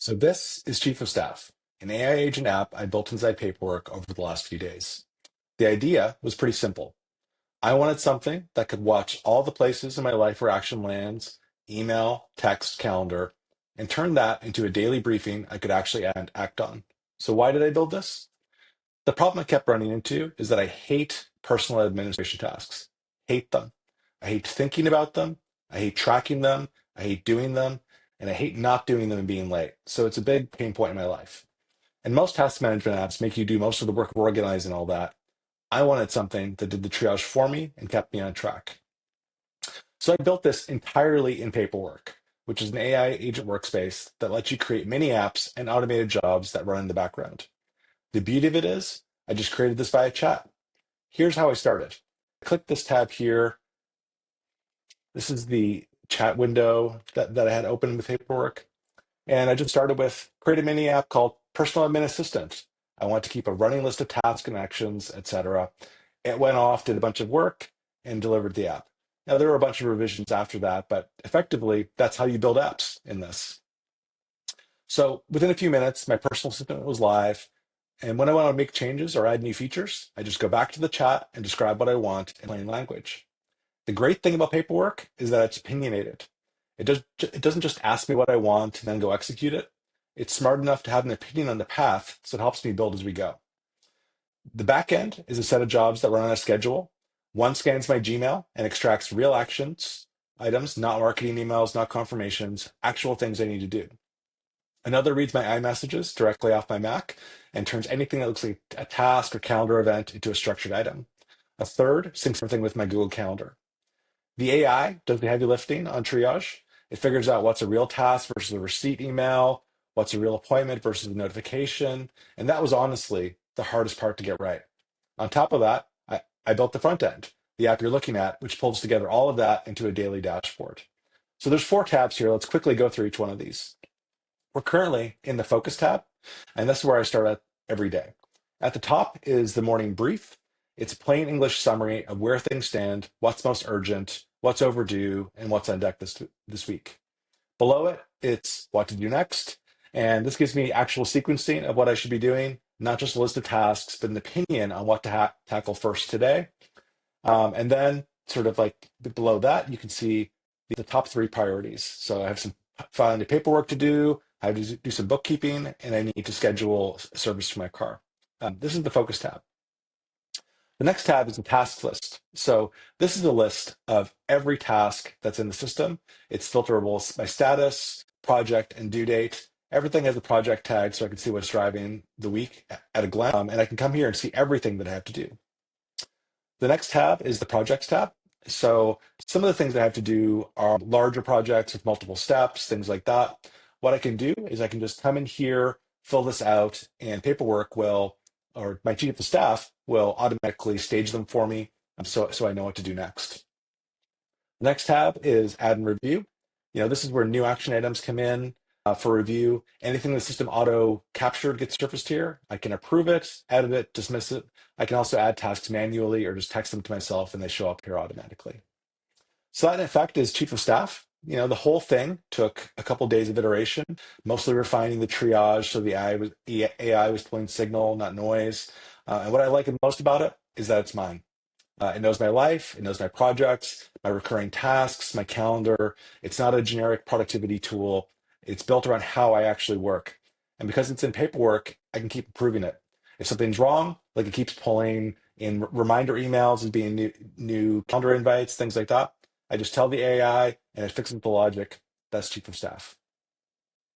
So this is Chief of Staff, an AI agent app I built inside Papr Work over the last few days. The idea was pretty simple. I wanted something that could watch all the places in my life where action lands, email, text, calendar, and turn that into a daily briefing I could actually act on. So why did I build this? The problem I kept running into is that I hate personal administration tasks. Hate them. I hate thinking about them. I hate tracking them. I hate doing them. And I hate not doing them and being late. So it's a big pain point in my life. And most task management apps make you do most of the work of organizing all that. I wanted something that did the triage for me and kept me on track. So I built this entirely in Papr Work, which is an AI agent workspace that lets you create mini apps and automated jobs that run in the background. The beauty of it is, I just created this via chat. Here's how I started. Click this tab here. This is the chat window that I had open with Papr Work. And I just started with create a mini app called Personal Admin Assistant. I want to keep a running list of tasks and actions, etc. It went off, did a bunch of work, and delivered the app. Now, there were a bunch of revisions after that, but effectively, that's how you build apps in this. So within a few minutes, my personal assistant was live. And when I want to make changes or add new features, I just go back to the chat and describe what I want in plain language. The great thing about Papr Work is that it's opinionated. It doesn't just ask me what I want and then go execute it. It's smart enough to have an opinion on the path, so it helps me build as we go. The back end is a set of jobs that run on a schedule. One scans my Gmail and extracts real actions, items, not marketing emails, not confirmations, actual things I need to do. Another reads my iMessages directly off my Mac and turns anything that looks like a task or calendar event into a structured item. A third syncs everything with my Google Calendar. The AI does the heavy lifting on triage. It figures out what's a real task versus a receipt email, what's a real appointment versus a notification. And that was honestly the hardest part to get right. On top of that, I built the front end, the app you're looking at, which pulls together all of that into a daily dashboard. So there's 4 tabs here. Let's quickly go through each one of these. We're currently in the Focus tab, and this is where I start at every day. At the top is the morning brief. It's a plain English summary of where things stand, what's most urgent, what's overdue, and what's on deck this week. Below it, it's what to do next, and this gives me actual sequencing of what I should be doing, not just a list of tasks, but an opinion on what to tackle first today. And then sort of like below that, you can see the top 3 priorities. So I have some filing the paperwork to do, I have to do some bookkeeping, and I need to schedule a service for my car. This is the Focus tab. The next tab is the task list. So this is a list of every task that's in the system. It's filterable by status, project, and due date. Everything has a project tag so I can see what's driving the week at a glance, and I can come here and see everything that I have to do. The next tab is the projects tab. So some of the things I have to do are larger projects with multiple steps, things like that. What I can do is I can just come in here, fill this out, and Papr Work will, or my chief of staff will automatically stage them for me so I know what to do next. The next tab is add and review. This is where new action items come in for review. Anything the system auto captured gets surfaced here. I can approve it, edit it, dismiss it. I can also add tasks manually or just text them to myself and they show up here automatically. So that in effect is chief of staff. The whole thing took a couple days of iteration, mostly refining the triage so the AI was pulling signal, not noise. And what I like most about it is that it's mine. It knows my life, it knows my projects, my recurring tasks, my calendar. It's not a generic productivity tool. It's built around how I actually work. And because it's in Papr Work, I can keep improving it. If something's wrong, like it keeps pulling in reminder emails and being new calendar invites, things like that, I just tell the AI and it fixes the logic. That's chief of staff.